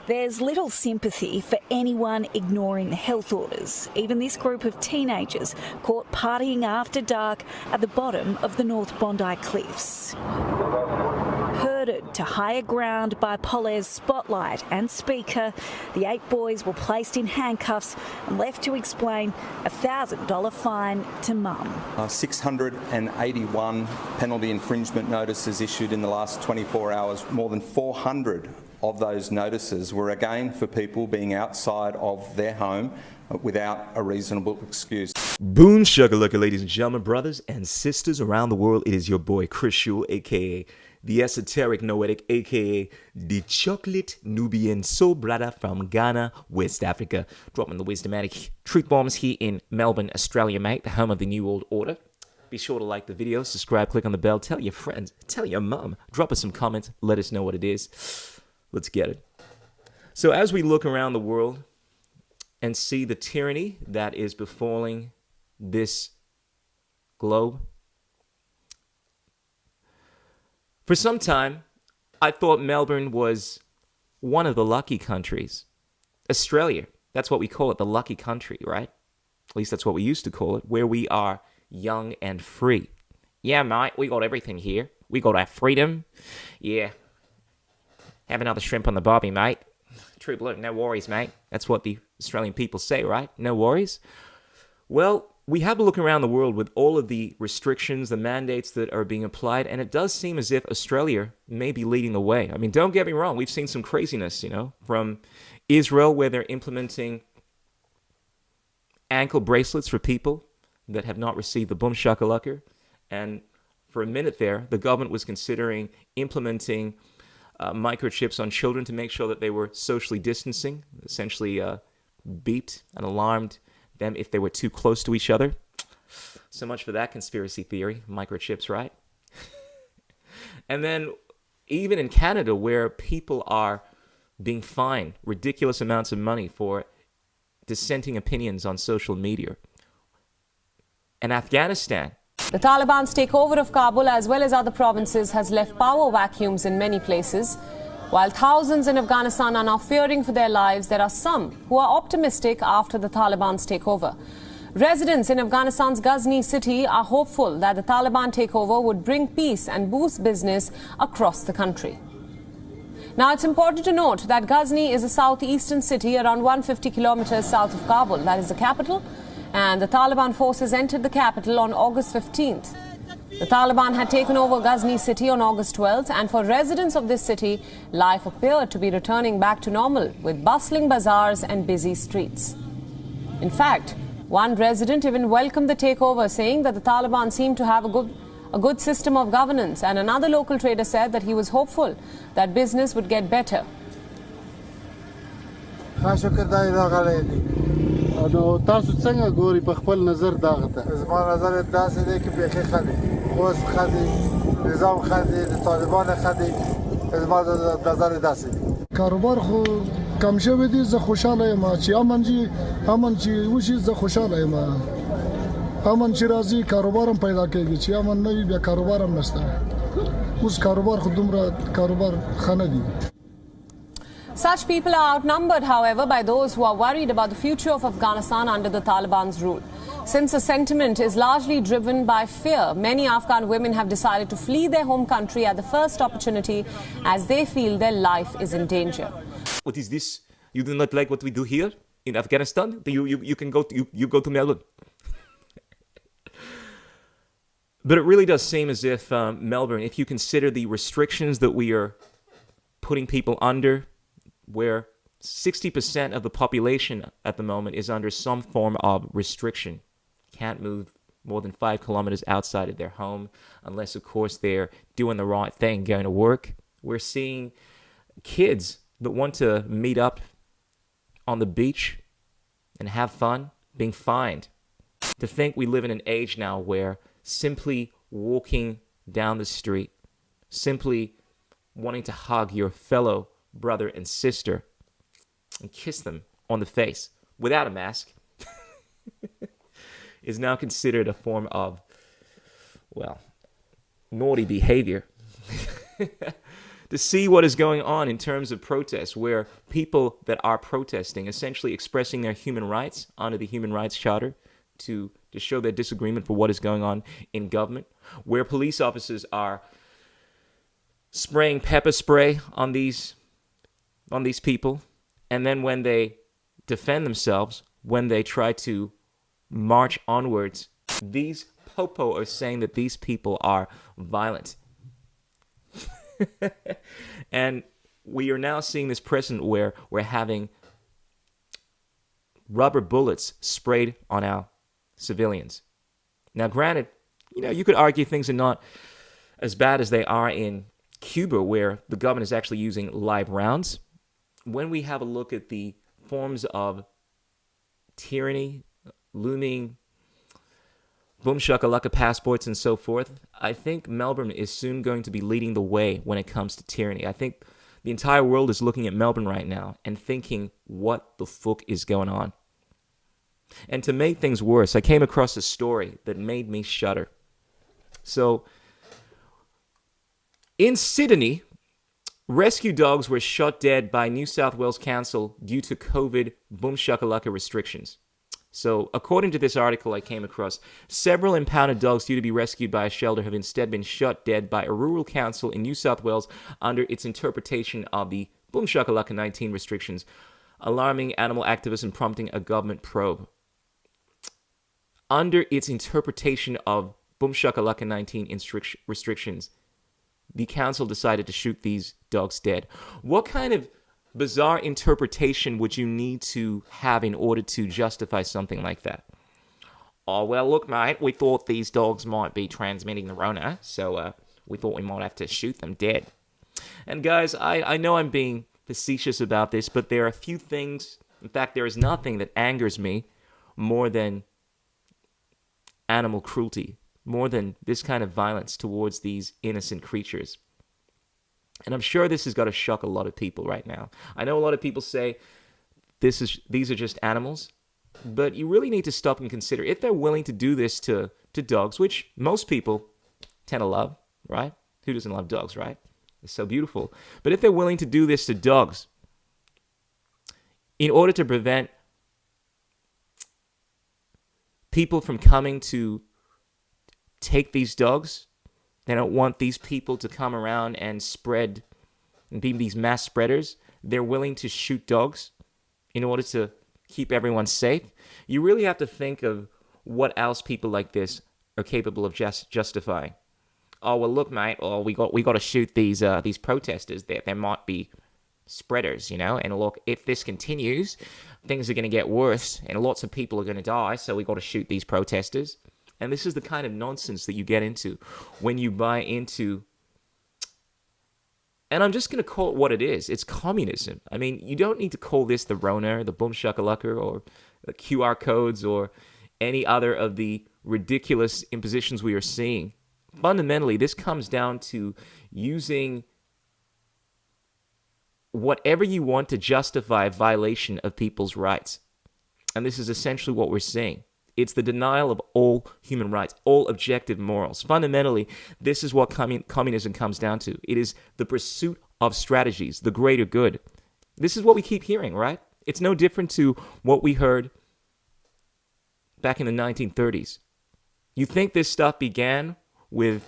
There's little sympathy for anyone ignoring the health orders, even this group of teenagers caught partying after dark at the bottom of the North Bondi Cliffs. Herded to higher ground by Polaire's spotlight and speaker, the 8 boys were placed in handcuffs and left to explain a $1,000 fine to mum. 681 penalty infringement notices issued in the last 24 hours. More than 400 of those notices were again for people being outside of their home without a reasonable excuse. Boom shakalaka, ladies and gentlemen, brothers and sisters around the world. It is your boy Chris Shule, aka the esoteric noetic, aka the chocolate Nubian soul brother from Ghana, West Africa, dropping the wisdomatic truth bombs here in Melbourne, Australia, mate, the home of the New World Order. Be sure to like the video, subscribe, click on the bell, tell your friends, tell your mum, drop us some comments, let us know what it is. Let's get it. So as we look around the world and see the tyranny that is befalling this globe, for some time, I thought Melbourne was one of the lucky countries. Australia, that's what we call it, the lucky country, right? At least that's what we used to call it, where we are young and free. Yeah, mate, we got everything here. We got our freedom. Yeah. Have another shrimp on the barbie, mate. True blue, no worries, mate. That's what the Australian people say, right? No worries. Well, we have a look around the world with all of the restrictions, the mandates that are being applied, and it does seem as if Australia may be leading the way. I mean, don't get me wrong. We've seen some craziness, from Israel, where they're implementing ankle bracelets for people that have not received the boom shakalaka. And for a minute there, the government was considering implementing microchips on children to make sure that they were socially distancing, essentially beeped and alarmed them if they were too close to each other. So much for that conspiracy theory, microchips, right? And then even in Canada, where people are being fined ridiculous amounts of money for dissenting opinions on social media. And Afghanistan. The Taliban's takeover of Kabul as well as other provinces has left power vacuums in many places. While thousands in Afghanistan are now fearing for their lives, there are some who are optimistic after the Taliban's takeover. Residents in Afghanistan's Ghazni city are hopeful that the Taliban takeover would bring peace and boost business across the country. Now, it's important to note that Ghazni is a southeastern city around 150 kilometers south of Kabul. That is the capital. And the Taliban forces entered the capital on August 15th. The Taliban had taken over Ghazni city on August 12th, and for residents of this city, life appeared to be returning back to normal, with bustling bazaars and busy streets. In fact, one resident even welcomed the takeover, saying that the Taliban seemed to have a good system of governance, and another local trader said that he was hopeful that business would get better. نو تاسو څنګه ګوري په خپل نظر داغه ته زما نظر داسې دی چې به خدي اوس خدي نظام خدي د طالبان خدي زما نظر داسې دی کاروبار خو کم شوی دی زه خوشاله یم چې امن چې وشي زه خوشاله یم امن چې راځي کاروبارم پیدا کیږي چې امن نه وي بیا کاروبارم نشته اوس کاروبار خو دومره کاروبار خنه دی. Such people are outnumbered, however, by those who are worried about the future of Afghanistan under the Taliban's rule. Since the sentiment is largely driven by fear, many Afghan women have decided to flee their home country at the first opportunity as they feel their life is in danger. What is this? You do not like what we do here in Afghanistan? You can go to Melbourne. But it really does seem as if Melbourne, if you consider the restrictions that we are putting people under, where 60% of the population at the moment is under some form of restriction. Can't move more than 5 kilometers outside of their home unless, of course, they're doing the right thing, going to work. We're seeing kids that want to meet up on the beach and have fun being fined. To think we live in an age now where simply walking down the street, simply wanting to hug your fellow brother and sister and kiss them on the face without a mask is now considered a form of, well, naughty behavior. to see what is going on in terms of protests, where people that are protesting, essentially expressing their human rights under the Human Rights Charter to show their disagreement for what is going on in government, where police officers are spraying pepper spray on these people, and then when they defend themselves, when they try to march onwards, these popo are saying that these people are violent. And we are now seeing this precedent where we're having rubber bullets sprayed on our civilians. Now, granted, you could argue things are not as bad as they are in Cuba, where the government is actually using live rounds. When we have a look at the forms of tyranny, looming boom shakalaka passports and so forth, I think Melbourne is soon going to be leading the way when it comes to tyranny. I think the entire world is looking at Melbourne right now and thinking, what the fuck is going on? And to make things worse, I came across a story that made me shudder. So, in Sydney, rescue dogs were shot dead by New South Wales Council due to COVID boom shakalaka restrictions. So, according to this article I came across, several impounded dogs due to be rescued by a shelter have instead been shot dead by a rural council in New South Wales under its interpretation of the boom shakalaka 19 restrictions, alarming animal activists and prompting a government probe. Under its interpretation of boom shakalaka 19 restrictions, the council decided to shoot these dogs dead. What kind of bizarre interpretation would you need to have in order to justify something like that? Oh, well, look, mate, we thought these dogs might be transmitting the Rona, so we thought we might have to shoot them dead. And guys, I know I'm being facetious about this, but there are a few things, in fact, there is nothing that angers me more than animal cruelty, more than this kind of violence towards these innocent creatures. And I'm sure this has got to shock a lot of people right now. I know a lot of people say these are just animals, but you really need to stop and consider if they're willing to do this to dogs, which most people tend to love, right? Who doesn't love dogs, right? It's so beautiful. But if they're willing to do this to dogs, in order to prevent people from coming to take these dogs, they don't want these people to come around and spread and be these mass spreaders. They're willing to shoot dogs in order to keep everyone safe. You really have to think of what else people like this are capable of justifying. Oh, well, look, mate. Oh, we got to shoot these protesters. There might be spreaders, And look, if this continues, things are going to get worse, and lots of people are going to die. So we got to shoot these protesters. And this is the kind of nonsense that you get into when you buy into, and I'm just going to call it what it is. It's communism. I mean, you don't need to call this the Rona, the boom shakalaka, or the QR codes, or any other of the ridiculous impositions we are seeing. Fundamentally, this comes down to using whatever you want to justify a violation of people's rights. And this is essentially what we're seeing. It's the denial of all human rights, all objective morals. Fundamentally, this is what communism comes down to. It is the pursuit of strategies, the greater good. This is what we keep hearing, right? It's no different to what we heard back in the 1930s. You think this stuff began with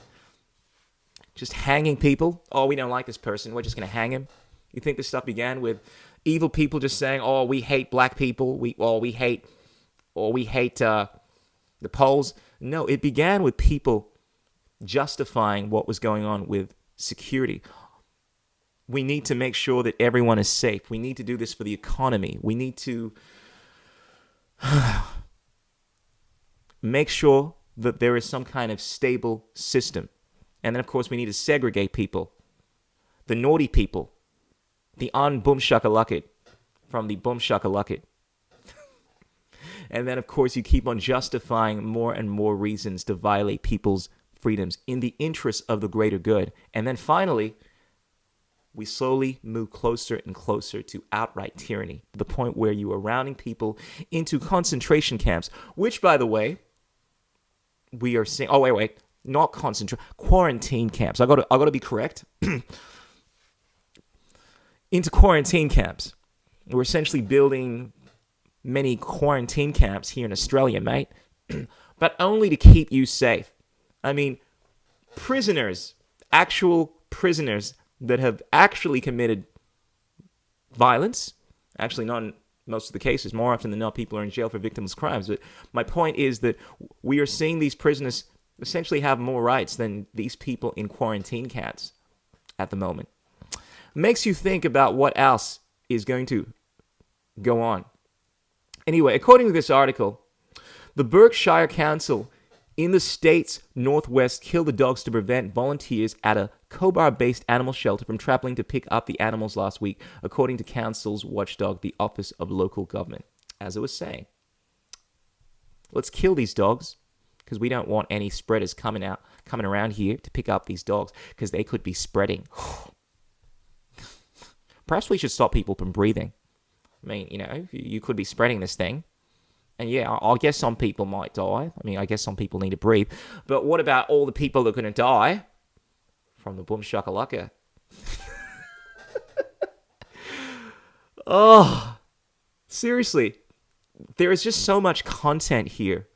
just hanging people? Oh, we don't like this person, we're just going to hang him. You think this stuff began with evil people just saying, oh, we hate black people, we hate the Poles? No, it began with people justifying what was going on with security. We need to make sure that everyone is safe. We need to do this for the economy. We need to make sure that there is some kind of stable system. And then, of course, we need to segregate people. The naughty people. The un-boom shakalaka from the boom shakalaka. And then, of course, you keep on justifying more and more reasons to violate people's freedoms in the interest of the greater good. And then finally, we slowly move closer and closer to outright tyranny, to the point where you are rounding people into concentration camps, which, by the way, we are seeing. Oh, wait, not quarantine camps. I got to be correct. into quarantine camps. We're essentially building many quarantine camps here in Australia, mate, but only to keep you safe. I mean, prisoners, actual prisoners that have actually committed violence, actually not in most of the cases, more often than not, people are in jail for victimless crimes. But my point is that we are seeing these prisoners essentially have more rights than these people in quarantine camps at the moment. Makes you think about what else is going to go on. Anyway, according to this article, the Berkshire Council in the state's northwest killed the dogs to prevent volunteers at a Cobar-based animal shelter from traveling to pick up the animals last week, according to council's watchdog, the Office of Local Government. As I was saying, let's kill these dogs because we don't want any spreaders coming around here to pick up these dogs because they could be spreading. Perhaps we should stop people from breathing. I mean, you could be spreading this thing. And yeah, I guess some people might die. I mean, I guess some people need to breathe. But what about all the people that are going to die from the boom shakalaka? Oh, seriously. There is just so much content here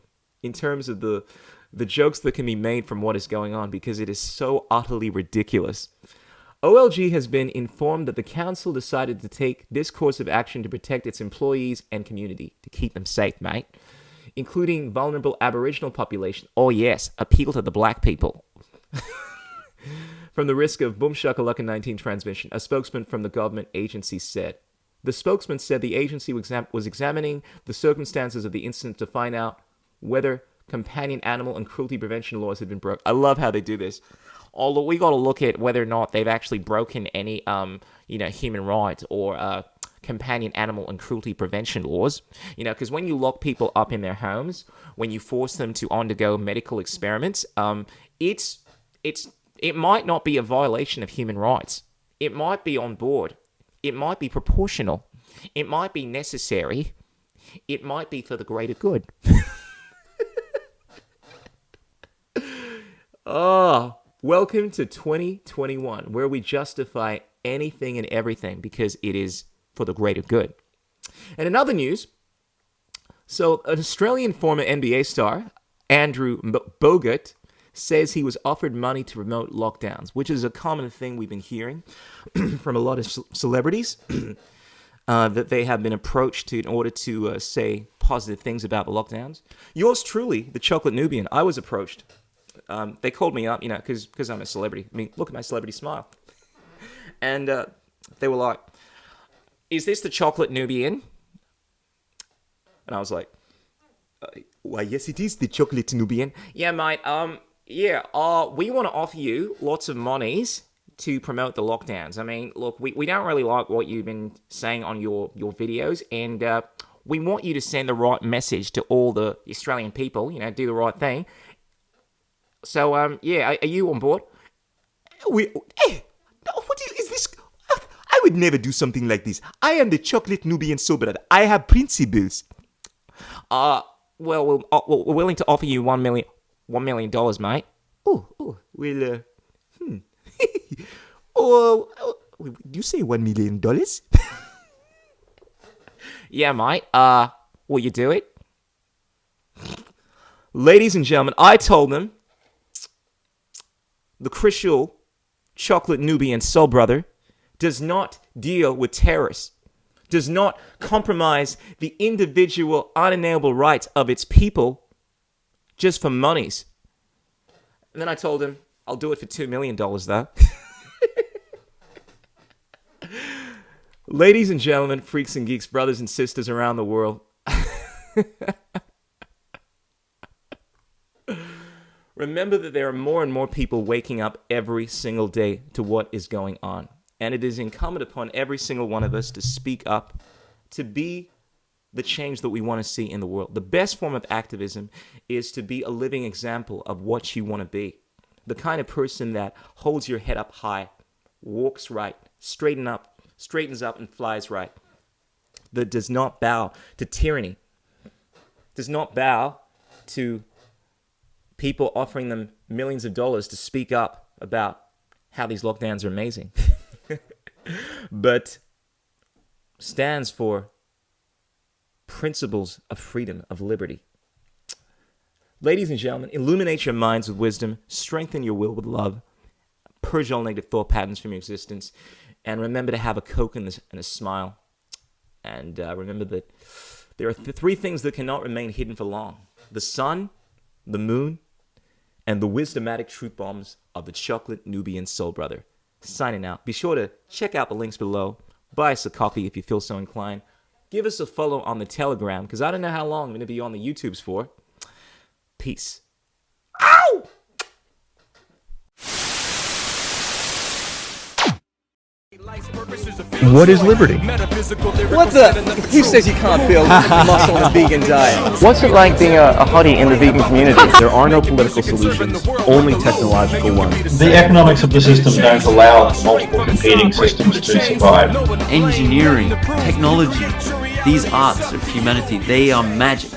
in terms of the jokes that can be made from what is going on because it is so utterly ridiculous. OLG has been informed that the council decided to take this course of action to protect its employees and community, to keep them safe, mate, including vulnerable Aboriginal population. Oh yes, appeal to the black people. From the risk of boom shakalaka 19 transmission, a spokesman from the government agency said. The spokesman said the agency was examining the circumstances of the incident to find out whether companion animal and cruelty prevention laws had been broken. I love how they do this. Although we got to look at whether or not they've actually broken any, human rights or companion animal and cruelty prevention laws. Because when you lock people up in their homes, when you force them to undergo medical experiments, it might not be a violation of human rights. It might be on board. It might be proportional. It might be necessary. It might be for the greater good. Oh. Welcome to 2021, where we justify anything and everything because it is for the greater good. And in other news, so an Australian former NBA star, Andrew Bogut, says he was offered money to promote lockdowns, which is a common thing we've been hearing from a lot of celebrities, that they have been approached in order to say positive things about the lockdowns. Yours truly, the Chocolate Nubian, I was approached. They called me up, because I'm a celebrity. I mean, look at my celebrity smile. And they were like, is this the Chocolate Nubian? And I was like, why, yes, it is the Chocolate Nubian. Yeah, mate, we want to offer you lots of monies to promote the lockdowns. I mean, look, we don't really like what you've been saying on your videos, and we want you to send the right message to all the Australian people, do the right thing. So, are you on board? Is this? I would never do something like this. I am the Chocolate Nubian soul brother. I have principles. Well, we're willing to offer you $1 million, mate. You say $1 million? Yeah, mate. Will you do it? Ladies and gentlemen, I told them the Crystal Chocolate Nubian soul brother does not deal with terrorists, does not compromise the individual unalienable rights of its people just for monies. And then I told him, I'll do it for $2 million though. Ladies and gentlemen, freaks and geeks, brothers and sisters around the world, remember that there are more and more people waking up every single day to what is going on. And it is incumbent upon every single one of us to speak up, to be the change that we want to see in the world. The best form of activism is to be a living example of what you want to be. The kind of person that holds your head up high, walks right, straightens up and flies right. That does not bow to tyranny, does not bow to people offering them millions of dollars to speak up about how these lockdowns are amazing. but stands for principles of freedom, of liberty. Ladies and gentlemen, illuminate your minds with wisdom, strengthen your will with love, purge all negative thought patterns from your existence, and remember to have a Coke and a smile. And remember that there are three things that cannot remain hidden for long: the sun, the moon, and the wisdomatic truth bombs of the chocolate Nubian soul brother. Signing out. Be sure to check out the links below. Buy us a copy if you feel so inclined. Give us a follow on the Telegram, because I don't know how long I'm going to be on the YouTubes for. Peace. Ow! What is liberty? What the? Who says you can't build muscle on a vegan diet? What's it like being a hottie in the vegan community? There are no political solutions, only technological ones. The economics of the system don't allow multiple competing systems to survive. Engineering, technology, these arts of humanity, they are magic.